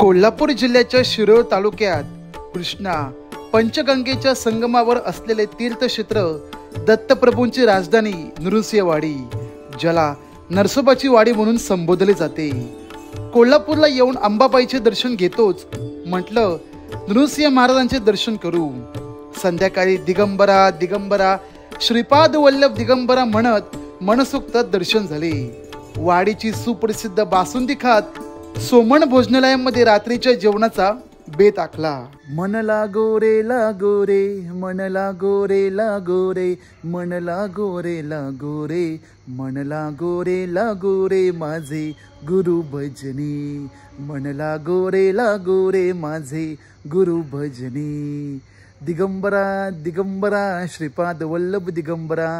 कोल्हापूर जिल्ह्याच्या शिरोळ तालुक्यात कृष्णा पंचगंगेच्या संगमावर असलेले तीर्थक्षेत्र दत्तप्रभूंची राजधानी नृसिंहवाडी, ज्याला नरसोबाची वाडी म्हणून संबोधले जाते. कोल्हापूरला येऊन अंबाबाईचे दर्शन घेतोच म्हटलं नृसिंह महाराजांचे दर्शन करू. संध्याकाळी दिगंबरा दिगंबरा श्रीपाद वल्लभ दिगंबरा म्हणत मनसोक्त दर्शन झाले. वाडीची सुप्रसिद्ध बासुंदी खात सोमण भोजनालयामध्ये रात्रीच्या जेवणाचा बेत आखला. मन लागो रे लागो रे, मन लागो रे लागो रे, मन लागो रे लागो रे, मन लागो रे लागो रे माझे गुरु भजनी, मन लागो रे लागो रे माझे गुरु भजनी. दिगंबरा दिगंबरा श्रीपाद वल्लभ दिगंबरा,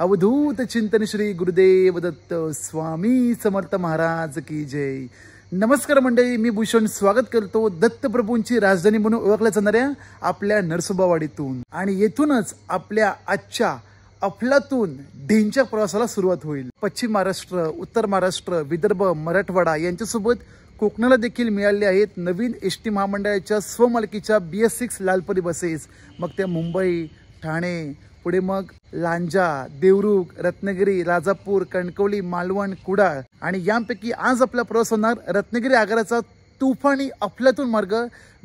अवधूत चिंतन श्री गुरुदेव दत्त स्वामी समर्थ महाराज की जय. नमस्कार मंडळी, मी भूषण स्वागत करतो दत्तप्रभूंची राजधानी म्हणून ओळखल्या जाणाऱ्या आपल्या नरसोबावाडीतून. आणि येथूनच आपल्या आजच्या अफलातून ढेंच्या प्रवासाला सुरुवात होईल. पश्चिम महाराष्ट्र, उत्तर महाराष्ट्र, विदर्भ, मराठवाडा यांच्यासोबत कोकणाला देखील मिळाले आहेत नवीन एसटी महामंडळाच्या स्वमालकीच्या BS6 लालपरी बसेस. मग त्या मुंबई, ठाणे, पुढे मग लांजा, देवरुख, रत्नागिरी, राजापूर, कणकवली, मालवण, कुडाळ. आणि यापैकी आज आपला प्रवास होणार रत्नागिरी आगाराचा तुफानी अफलातून मार्ग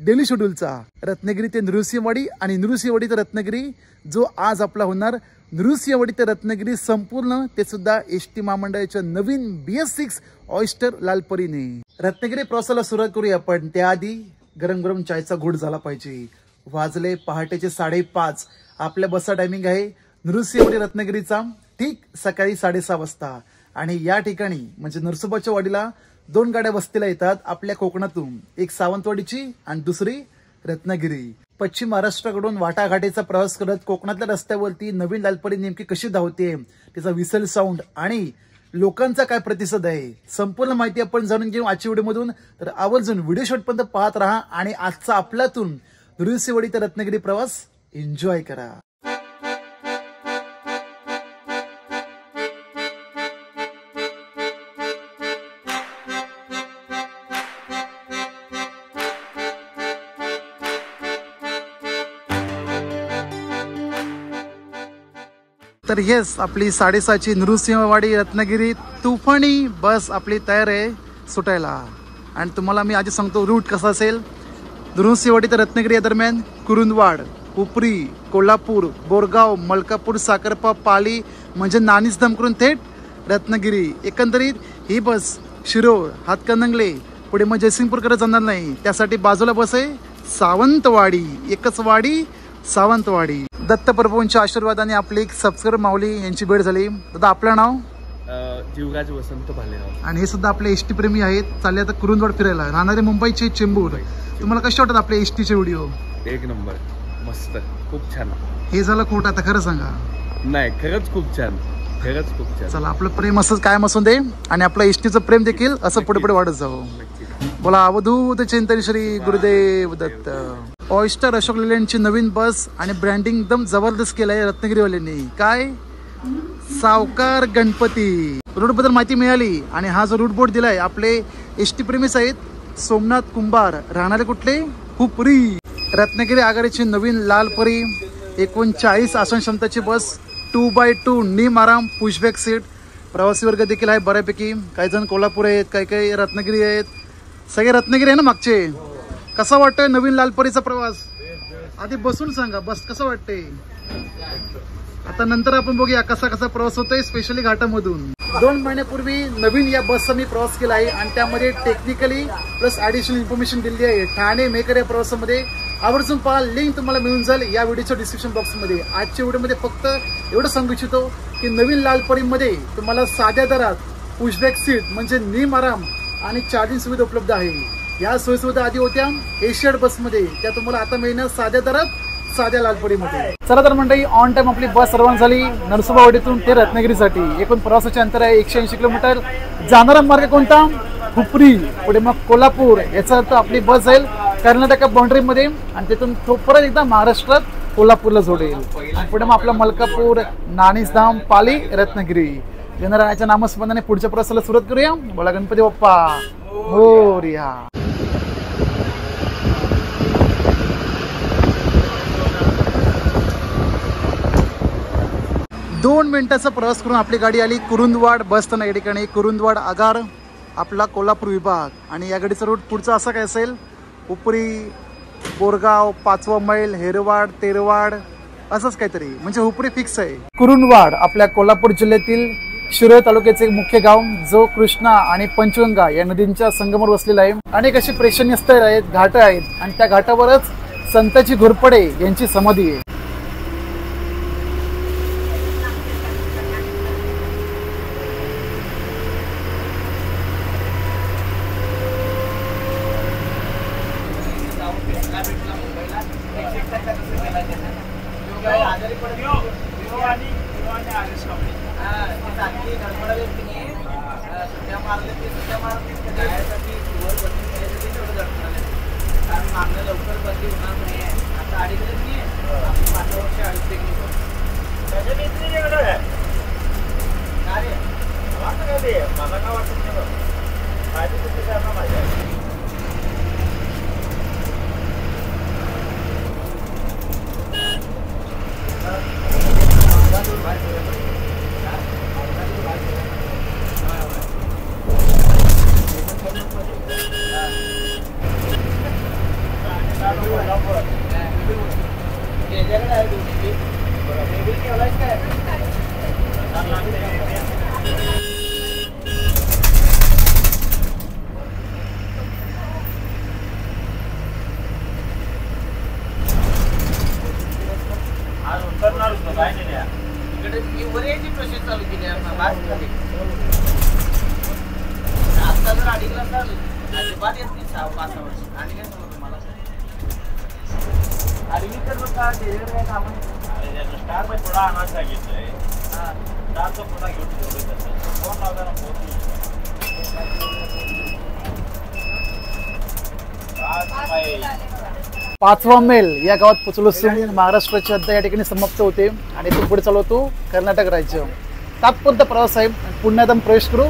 डेली शेड्यूलचा, रत्नागिरी ते नृसिंहवाडी आणि नृसिंहवाडी ते रत्नागिरी, जो आज आपला होणार नृसिंहवाडी ते रत्नागिरी संपूर्ण, ते सुद्धा एसटी महामंडळाच्या नवीन BS6 ऑयस्टर लालपरीने. रत्नागिरी प्रवासाला सुरुवात करूया, पण त्याआधी गरम गरम चायचा घोट झाला पाहिजे. वाजले पहाटेचे 5:30. आपल्या बसचा टायमिंग आहे नृसिंहवाडी रत्नागिरीचा ठीक सकाळी 6:30 वाजता. आणि या ठिकाणी म्हणजे नरसोबाच्या वाडीला 2 गाड्या वस्तीला येतात आपल्या कोकणातून, एक सावंतवाडीची आणि दुसरी रत्नागिरी. पश्चिम महाराष्ट्राकडून वाटाघाटीचा प्रवास करत कोकणातल्या रस्त्यावरती नवीन लालपरी नेमकी कशी धावते, त्याचा विसल साऊंड आणि लोकांचा काय प्रतिसाद आहे, संपूर्ण माहिती आपण जाणून घेऊ आजच्या व्हिडिओमधून. तर आवर्जून व्हिडिओ शेवटपर्यंत पाहत राहा आणि आजचा आपल्यातून नृसिंहवाडी ते रत्नागिरी प्रवास एन्जॉय करा. तर येस, आपली 6:30ची नृसिंहवाडी रत्नागिरी तुफानी बस आपली तयार आहे सुटायला. आणि तुम्हाला मी आधी सांगतो रूट कसा असेल. नृसिंहवाडी ते रत्नागिरी या दरम्यान कुरुंदवाड, उपरी, कोल्हापूर, बोरगाव, मलकापूर, साखरपा, पाली म्हणजे नानीसधाम करून थेट रत्नागिरी. एकंदरीत ही बस शिरोळ, हातकणंगले, पुढे मग जयसिंगपूरकडे जाणार नाही, त्यासाठी बाजूला बस आहे सावंतवाडी. एकच वाडी, सावंतवाडी. दत्तप्रभूंच्या आशीर्वादाने आपली एक सबस्क्राइबर माऊली यांची भेट झाली. दादा आपलं नाव? जीवराज वसंत भालेराव. आणि हे सुद्धा आपले एसटी प्रेमी आहेत. चालले आता कुरुंदवाड फिरायला, राहणारे मुंबईचे चेंबूर. तुम्हाला कसे वाटतात आपले एसटीचे व्हिडिओ? एक नंबर, मस्त, खूप छान. हे झालं खोट, आता खरं सांगा. नाही, खरंच खूप छान, खरंच खूप छान. चला, आपलं प्रेम असंच कायम असून दे आणि आपलं एसटीचं प्रेम देखील असं पुढे पुढे वाढत जावं. बोला अवधूत चिंतन श्री गुरुदेव दत्त. ऑयस्टर अशोक लेलँडची नवीन बस आणि ब्रँडिंग एकदम जबरदस्त केलं आहे रत्नागिरीवाल्यांनी. काय सावकार गणपती. रूट बद्दल माहिती मिळाली आणि हा जो रूट बोर्ड दिलाय आपले एसटी प्रेमीस आहेत सोमनाथ कुंभार, राहणारे कुठले हुपरी. रत्नागिरी आगाराची नवीन लालपरी 39 आसन क्षमताची बस, 2x2 निम आराम, पुशबॅक सीट. प्रवासी वर्ग देखील आहे बऱ्यापैकी. काही जण कोल्हापूर आहेत, काही काही रत्नागिरी आहेत. सगळे रत्नागिरी आहे ना मागचे. कसा वाटतोय नवीन लालपरीचा प्रवास? आधी बसून सांगा, बस कसं वाटतंय. आता नंतर आपण बघूया कसा कसा प्रवास होतोय, स्पेशली घाटामधून. 2 महिन्यापूर्वी नवीन या बसचा मी प्रवास केला आहे आणि त्यामध्ये टेक्निकली प्लस ऍडिशनल इन्फॉर्मेशन दिली आहे. ठाणे मेकर या प्रवासामध्ये आवर्जून पहा, लिंक तुम्हाला मिळून जाईल या व्हिडिओच्या डिस्क्रिप्शन बॉक्समध्ये. आजच्या व्हिडिओमध्ये फक्त एवढं सांगू इच्छितो की नवीन लालपरीमध्ये तुम्हाला साध्या दरात पुशबॅक सीट म्हणजे निम आराम आणि चार्जिंग सुविधा उपलब्ध आहे. या सोयीसुविधा आधी होत्या एशियाड बसमध्ये, त्या तुम्हाला आता मिळणार साध्या दरात साध्या लालपरीमध्ये. चला तर मंडळी, ऑन टाइम आपली बस रवाना झाली नरसोबावाडीतून ते रत्नागिरीसाठी. एकूण प्रवासाचे अंतर आहे 180 किलोमीटर. जाणारा मार्ग कोणता? हुपरी, पुढे मग कोल्हापूर. याचा अर्थ आपली बस जाईल कर्नाटक बाउंड्रीमध्ये आणि तिथून परत एकदा महाराष्ट्रात कोल्हापूरला जोडेल. पुढे मग आपला मलकापूर, नानीसधाम, पाली, रत्नागिरी. गणरायाच्या नामस्मरणाने पुढच्या प्रवासाला सुरुवात करूया. बोला गणपती बाप्पा मोरया. 2 मिनिटाचा प्रवास करून आपली गाडी आली कुरुंदवाड बस स्थानक या ठिकाणी. कुरुंदवाड आगार आपला कोल्हापूर विभाग. आणि या गाडीचा रूट पुढचा असा काय असेल, उपरी, बोरगाव, 5वा मैल, हेरवाड, तेरवाड असंच काहीतरी, म्हणजे उपरी फिक्स आहे. कुरुंदवाड आपल्या कोल्हापूर जिल्ह्यातील शिरोळ तालुक्याचे एक मुख्य गाव, जो कृष्णा आणि पंचगंगा या नदींच्या संगमावर वसलेला आहे. अनेक अशी प्रेक्षणीय स्थळे आहेत, घाट आहेत आणि त्या घाटावरच संताजी घोरपडे यांची समाधी आहे. पाचवा मेल या गावात पोचलो असून महाराष्ट्राची हद्द या ठिकाणी समाप्त होते आणि तो पुढे चालवतो कर्नाटक राज्य. तात्पुरता प्रवास आहे. पुन्हा एकदम प्रवेश करू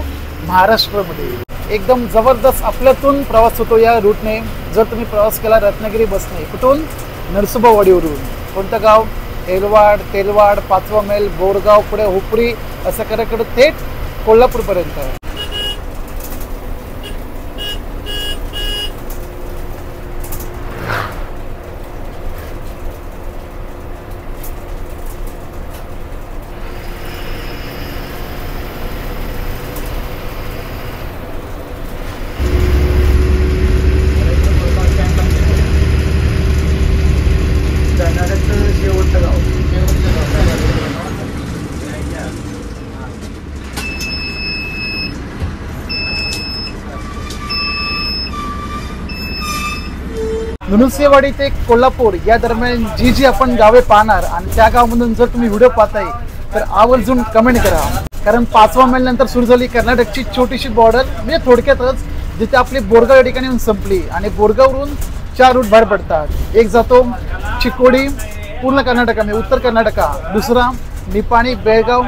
महाराष्ट्रामध्ये. एकदम जबरदस्त आपल्यातून प्रवास होतो या रूटने. जर तुम्ही प्रवास केला रत्नागिरी बसने, कुठून, नरसोबावाडीवरून, कोणतं गाव, हेरवाड, तेलवाड, 5वा मैल, बोरगाव, पुढे हुपरी, असं करत थेट कोल्हापूरपर्यंत. नृसिंहवाडी ते कोल्हापूर या दरम्यान जी आपण गावे पाहणार आणि त्या गावामधून जर तुम्ही व्हिडिओ पाहताय तर आवर्जून कमेंट करा. कारण 5वा मैल नंतर सुरू झाली कर्नाटकची छोटीशी बॉर्डर, म्हणजे थोडक्यातच जिथे आपली बोरगाव या ठिकाणी येऊन संपली. आणि बोरगाववरून 4 रूट बाहेर पडतात. एक जातो चिकोडी, पूर्ण कर्नाटकामध्ये, उत्तर कर्नाटका. दुसरा निपाणी, बेळगाव.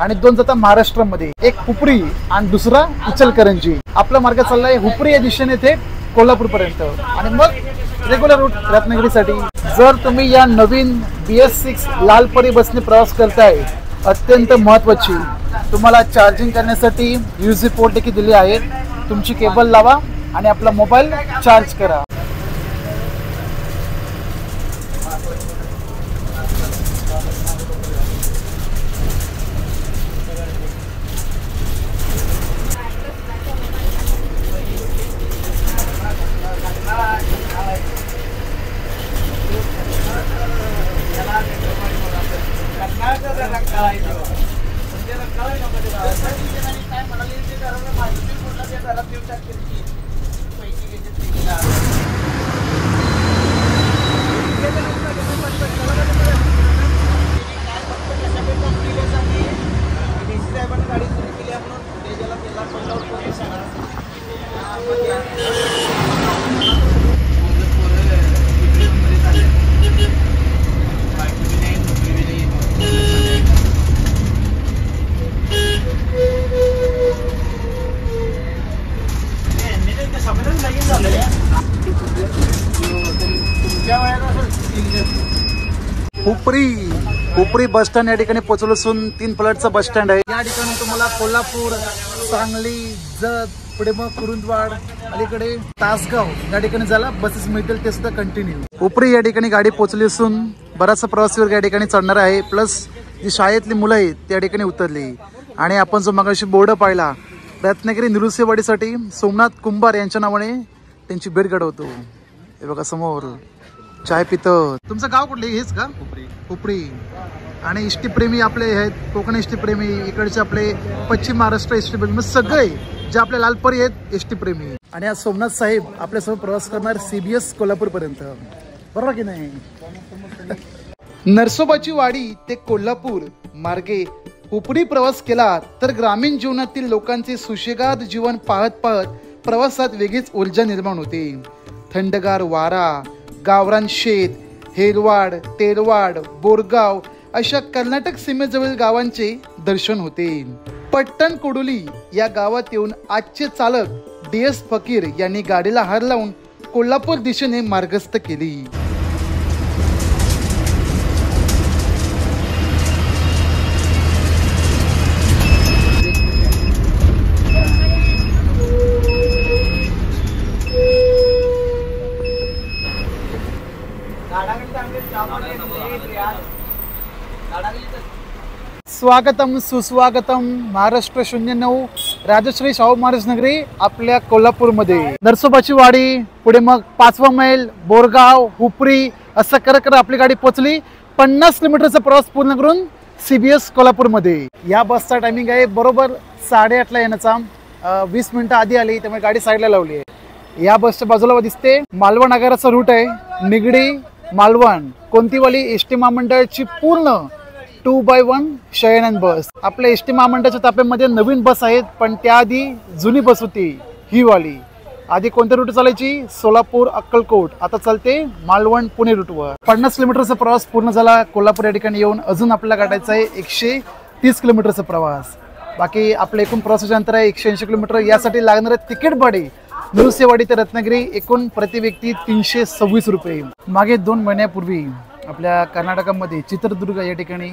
आणि 2 जातात महाराष्ट्रामध्ये, एक हुपरी आणि दुसरा इचलकरंजी. आपला मार्ग चाललाय हुपरी या दिशेने ते कोल्हापूर पर्यंत आणि मग रेग्युलर रूट रत्नागिरीसाठी. जर तुम्ही या नवीन BS6 लालपरी बसने प्रवास करताय, अत्यंत महत्त्वाची, तुम्हाला चार्जिंग करण्यासाठी USB पोर्ट देखील दिले आहेत. तुमची केबल लावा आणि आपला मोबाईल चार्ज करा. हुपरी उपरी बस स्टँड या ठिकाणी पोहोचलो असून 3 प्लॅटचा बस स्टँड आहे. या ठिकाणी तुम्हाला कोल्हापूर, सांगली, जत, पुढे मग कुरुंदवाड, अलीकडे तासगाव या ठिकाणी जायला बसेस मिळतील ते सुद्धा कंटिन्यू. उपरी या ठिकाणी गाडी पोहोचली असून बराचसा प्रवासी वर्ग या ठिकाणी चढणार आहे. प्लस जी शाळेतली मुलं आहेत त्या ठिकाणी उतरली. आणि आपण जो मगाशी बोर्ड पाहिला रत्नागिरी नृसिंहवाडीसाठी सोमनाथ कुंभार यांच्या नावाने त्यांची भेट घडवतो. हे बघा समोर चाय पितं. तुमचं गाव कुठले हेच का? उपरी. आणि इष्टीप्रेमी आपले आहेत, कोकण इष्टीप्रेमी, इकडचे आपले पश्चिम महाराष्ट्र इष्टीप्रेमी, सगळे जे आपले लालपरी आहेत इष्टीप्रेमी. आणि आज सोमनाथ साहेब आपल्यासोबत प्रवास करणार CBS कोल्हापूर पर्यंत, बरोबर की नाही? नरसोबाची वाडी ते कोल्हापूर मार्गे उपरी प्रवास केला तर ग्रामीण जीवनातील लोकांचे सुशेगाद जीवन पाहत पाहत प्रवासात वेगळीच ऊर्जा निर्माण होते. थंडगार वारा, गावरान शेत, हेरवाड, तेरवाड, बोरगाव अशा कर्नाटक सीमेजवळील गावांचे दर्शन होते. पट्टण कोडोली या गावात येऊन आजचे चालक DS फकीर यांनी गाडीला हार लावून कोल्हापूर दिशेने मार्गस्थ केली. स्वागतम सुस्वागतम महाराष्ट्र 09 राजश्री शाहू महाराज नगरी आपल्या कोल्हापूरमध्ये. नरसोबाची वाडी, पुढे मग 5वा मैल, बोरगाव, उपरी असं करत आपली गाडी पोहोचली. 50 किलोमीटरचा प्रवास पूर्ण करून CBS कोल्हापूरमध्ये. या बसचा टायमिंग आहे बरोबर 8:30ला येण्याचा. 20 मिनिटं आधी आली त्यामुळे गाडी साईडला लावली आहे. या बसच्या बाजूला दिसते मालवण आगाराचा रूट आहे. निगडी मालवण कोणतीवाली एसटी महामंडळाची पूर्ण 2x1 शयनन बस. आपल्या एसटी महामंडळाच्या ताफ्यामध्ये नवीन बस आहेत, पण त्याआधी जुनी बस होती ही वाली. आधी कोणत्या रूट चालायची? सोलापूर अक्कलकोट. आता चालते मालवण पुणे रूटवर. 50 किलोमीटरचा प्रवास पूर्ण झाला. कोल्हापूर या ठिकाणी येऊन अजून आपल्याला गाठायचा आहे 130 किलोमीटरचा प्रवास. बाकी आपलं एकूण प्रवासाचे अंतर आहे 180 किलोमीटर. यासाठी लागणारे तिकीट भाडे नृसिंहवाडी ते रत्नागिरी एकूण प्रति व्यक्ती 326 रुपये. मागे 2 महिन्यापूर्वी आपल्या कर्नाटकामध्ये चित्रदुर्ग या ठिकाणी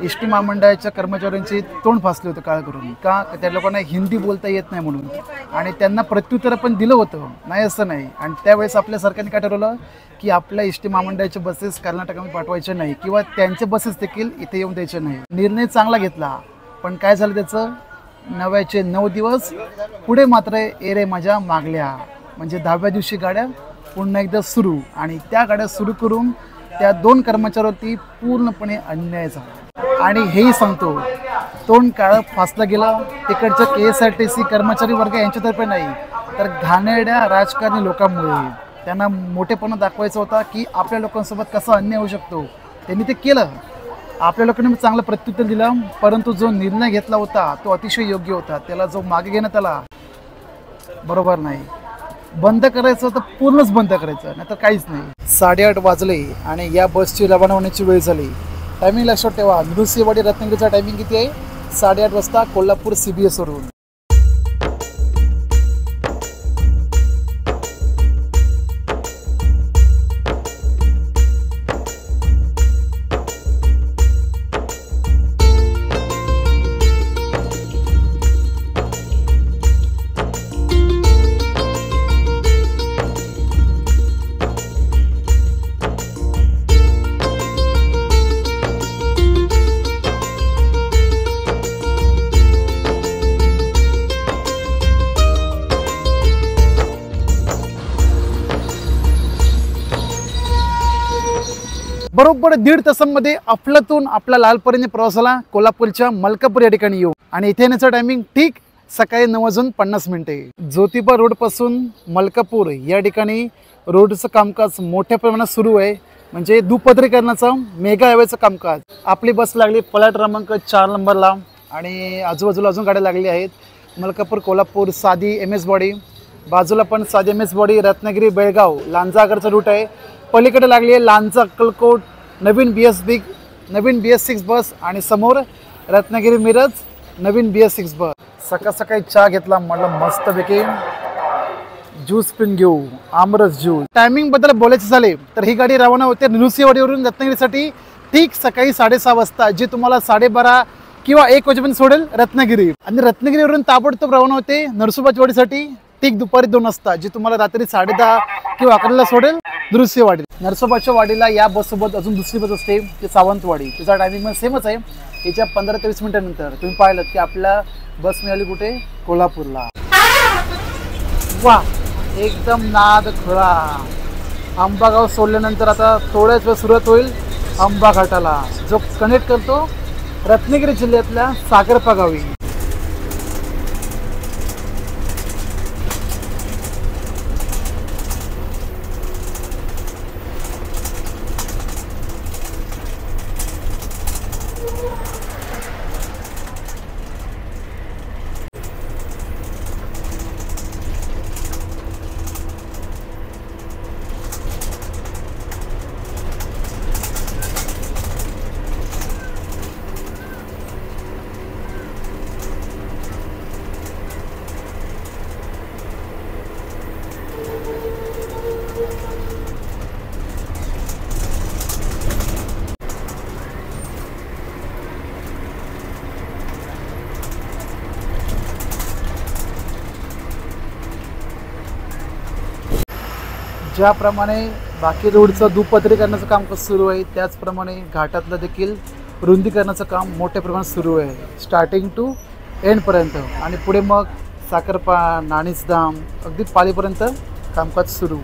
एसटी महामंडळाच्या कर्मचाऱ्यांचे तोंड फासले होते काळ करून. का? त्या लोकांना हिंदी बोलता येत नाही म्हणून. आणि त्यांना प्रत्युत्तर पण दिलं होतं, नाही असं नाही. आणि त्यावेळेस आपल्या सरकारने काय ठरवलं की आपल्या एसटी महामंडळाच्या बसेस कर्नाटकामध्ये पाठवायचे नाही किंवा त्यांचे बसेस देखील इथे येऊन द्यायचे नाही. निर्णय चांगला घेतला, पण काय झालं त्याचं? 9चे 9 दिवस पुढे मात्र एरे माझ्या मागल्या. म्हणजे 10व्या दिवशी गाड्या पुन्हा एकदा सुरू. आणि त्या गाड्या सुरू करून त्या 2 कर्मचाऱ्यांवरती पूर्णपणे अन्याय झाला. आणि हेही सांगतो, तोंड काळं फासलं गेलं तिकडच्या KSRTC कर्मचारी वर्ग यांच्यातर्फे नाही, तर घाणेरड्या राजकारणी लोकांमुळे. त्यांना मोठेपणा दाखवायचा होता की आपल्या लोकांसोबत कसा अन्याय होऊ शकतो. त्यांनी ते केलं. आपल्या लोकांनी चांगलं प्रत्युत्तर दिलं, परंतु जो निर्णय घेतला होता तो अतिशय योग्य होता. त्याला जो मागे घेण्यात आला बरोबर नाही. बंद करायचं तर पूर्णच बंद करायचं, नाही तर काहीच नाही. 8:30 वाजले आणि या बसची रवाना होण्याची वेळ झाली. टायमिंग लक्षात ठेवा, नृसिंहवाडी रत्नागिरीचा टायमिंग किती आहे? 8:30 वाजता कोल्हापूर CBS वरून. बरोबर 1.5 तासांमध्ये अफलातून आपला लालपरीने प्रवासाला कोल्हापूरच्या मलकापूर या ठिकाणी येऊ. आणि इथे येण्याचं टायमिंग ठीक सकाळी 9:50. ज्योतिबा रोड पासून मलकापूर या ठिकाणी रोडचं कामकाज मोठ्या प्रमाणात सुरू आहे. म्हणजे दुपदरीकरणाचं मेगा हायवेचं कामकाज. आपली बस लागली फलाट क्रमांक 4 नंबरला आणि आजूबाजूला अजून गाड्या लागल्या आहेत. मलकापूर कोल्हापूर साधी MS बॉडी, बाजूला पण साधी MS बॉडी, रत्नागिरी बेळगाव लांजा आगरचा रूट आहे. पलीकडे लागली आहे लांजा अक्कलकोट नवीन नवीन BS6 बस आणि समोर रत्नागिरी मिरज नवीन BS6 बस. सकाळ सकाळी चहा घेतला, म्हटलं मस्तपैकी ज्यूस पिन घेऊ, आमरस ज्यूस. टायमिंग बद्दल बोलायचे झाले तर ही गाडी रवाना होते नृसिंहवाडीवरून रत्नागिरीसाठी ठीक सकाळी 6:30 वाजता, जे तुम्हाला 12:30 किंवा 1 वाजेपर्यंत सोडेल रत्नागिरी. आणि रत्नागिरीवरून ताबडतोब रवाना होते नरसोबाच्या वाडीसाठी ठीक दुपारी 2 वाजता, जे तुम्हाला रात्री 10:30 किंवा 11ला सोडेल नृसिंहवाडी. नरसोबाच्या वाडीला या बससोबत अजून दुसरी बस असते ती सावंतवाडी. तिचा टायमिंग पण सेमच आहे. याच्या 15 ते 20 मिनिटांनंतर तुम्ही पाहिलं की आपल्या बस मिळाली कुठे, कोल्हापूरला. वा, एकदम नाद खुळा. आंबागाव सोडल्यानंतर आता थोड्याच वेळ सुरुवात होईल आंबा घाटाला, जो कनेक्ट करतो रत्नागिरी जिल्ह्यातल्या साखरपा गावी. ज्याप्रमाणे बाकी रोडचं दुपत्रीकरणाचं काम कसं सुरू आहे, त्याचप्रमाणे घाटातलं देखील रुंदीकरणाचं काम मोठ्या प्रमाणात सुरू आहे, स्टार्टिंग टू एंडपर्यंत. आणि पुढे मग साखरपा, नाणीसधाम, अगदी पालीपर्यंत कामकाज सुरू.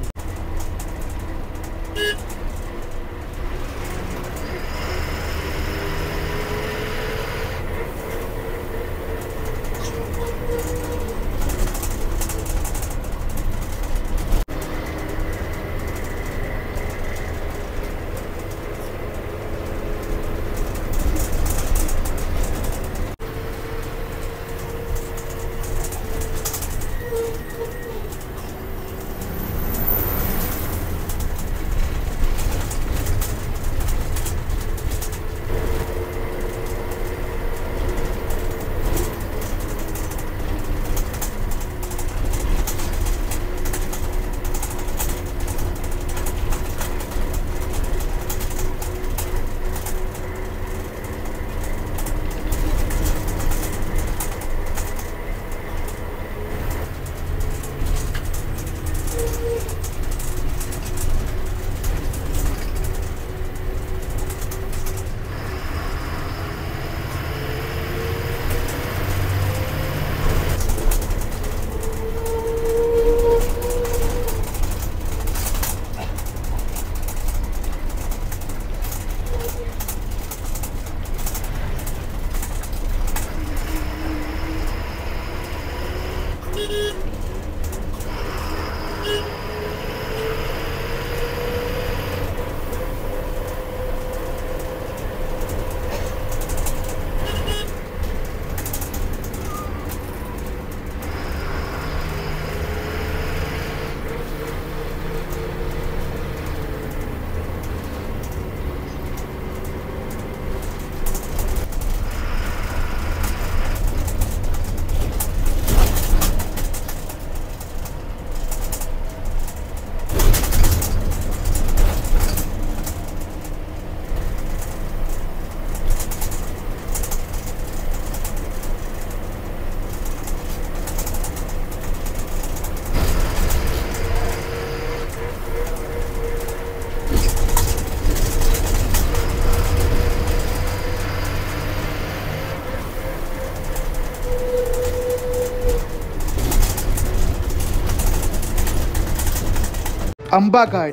आंबा घाट,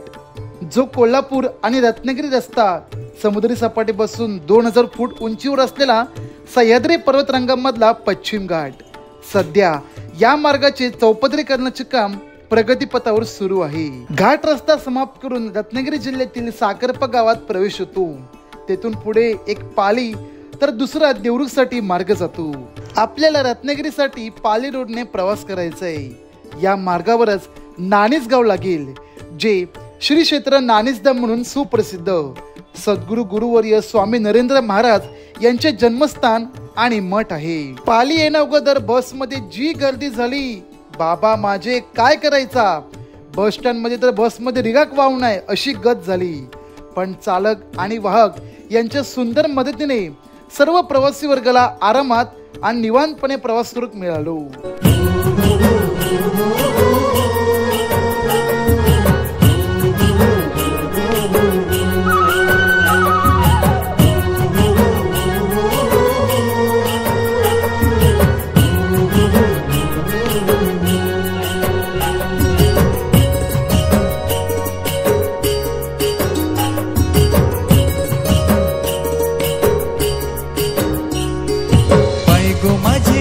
जो कोल्हापूर आणि रत्नागिरी रस्ता समुद्री सपाटीपासून 2000 फूट उंचीवर असलेला सह्याद्री पर्वतरांगामधला पश्चिम घाट. सध्या या मार्गाचे चौपदरीकरणाचे काम प्रगतीपथावर सुरू आहे. घाट रस्ता समाप्त करून रत्नागिरी जिल्ह्यातील साखरपा गावात प्रवेश होतो. तेथून पुढे एक पाली तर दुसरा देवरुखसाठी मार्ग जातो. आपल्याला रत्नागिरीसाठी पाली रोडने प्रवास करायचा आहे. या मार्गावरच नाणीसगाव लागेल, जे श्री क्षेत्र नाणीसधाम म्हणून सुप्रसिद्ध. सद्गुरू गुरुवर्य स्वामी नरेंद्र महाराज यांचे जन्मस्थान आणि मठ आहे. पाली येण्या अगोदर बसमध्ये जी गर्दी झाली, बाबा माझे काय करायचा. बस स्टँड मध्ये तर बसमध्ये रिगाक वाहून आहे अशी गत झाली. पण चालक आणि वाहक यांच्या सुंदर मदतीने सर्व प्रवासी वर्गाला आरामात आणि निवांतपणे प्रवास करूक मिळालो.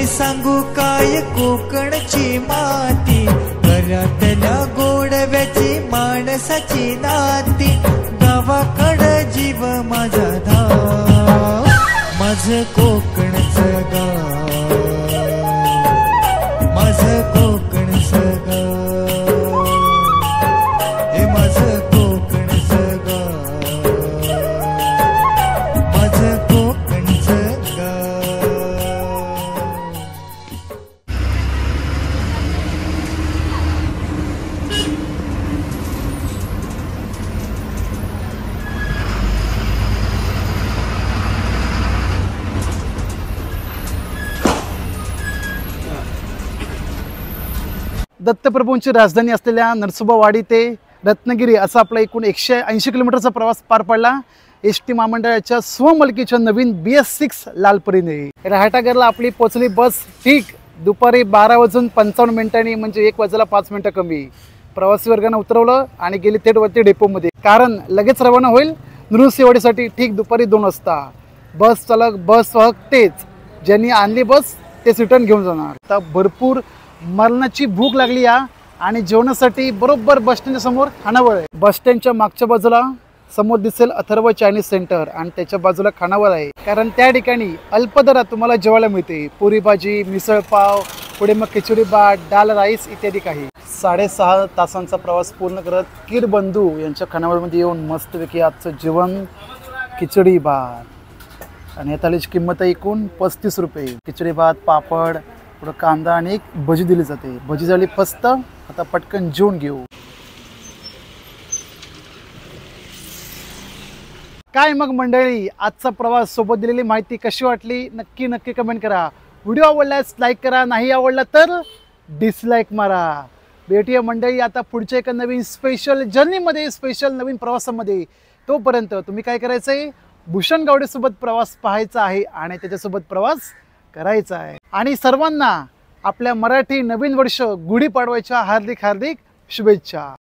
सांगू काय कोकणची माती, घरातल्या गोडव्याची माणसाची नाती, गावाकडं जीव माझा धाव, माझं कोकणचं गाव, माझं कोकणचं गाव, हे माझं कोकणचं गाव, माझं कोकणचं गाव. दत्तप्रभूंची राजधानी असलेल्या नरसोबावाडी ते रत्नागिरी असा आपला एकूण 180 किलोमीटरचा प्रवास पार पडला एस टी महामंडळाच्या स्वमलकीच्या नवीन BS6 लालपरीने. रहाटागरला आपली पोचली बस ठीक दुपारी 12:55 म्हणजे 1:05 कमी. प्रवासी वर्गानं उतरवलं आणि गेली थेट वरती डेपोमध्ये, कारण लगेच रवाना होईल नृसिंहवाडीसाठी ठीक दुपारी 2 वाजता. बस चालक बस वाहक तेच, ज्यांनी आणली बस तेच रिटर्न घेऊन जाणार. आता भरपूर मरणाची भूक लागली या आणि जेवणासाठी बरोबर बस स्टँडच्या समोर खानावळ आहे. बस स्टँडच्या मागच्या बाजूला समोर दिसेल अथर्व चायनीज सेंटर आणि त्याच्या बाजूला खानावळ आहे, कारण त्या ठिकाणी अल्प दरात तुम्हाला जेवायला मिळते. पुरी भाजी, मिसळ पाव, पुढे मग खिचडी भात, डाल राईस इत्यादी काही. 6.5 तासांचा प्रवास पूर्ण करत कीर बंधू यांच्या खानावळमध्ये येऊन मस्तपैकी आजचं जेवण खिचडी भात आणि या थालीची किंमत आहे एकूण 35 रुपये. खिचडी भात, पापड, पुढं कांदा आणि एक भजी दिली जाते. भजी झाली फस्त. आता पटकन जेवून घेऊ. काय मग मंडळी, आजचा प्रवास सोबत दिलेली माहिती कशी वाटली नक्की कमेंट करा. व्हिडिओ आवडल्यास लाईक करा, नाही आवडला तर डिसलाईक मारा. भेटूया मंडळी आता पुढच्या एका नवीन स्पेशल जर्नीमध्ये, स्पेशल नवीन प्रवासामध्ये. तोपर्यंत तुम्ही काय करायचं आहे, भूषण गावडेसोबत प्रवास पाहायचा आहे आणि त्याच्यासोबत प्रवास करायचा आहे. आणि सर्वांना आपल्या मराठी नवीन वर्ष गुढीपाडव्याच्या हार्दिक शुभेच्छा.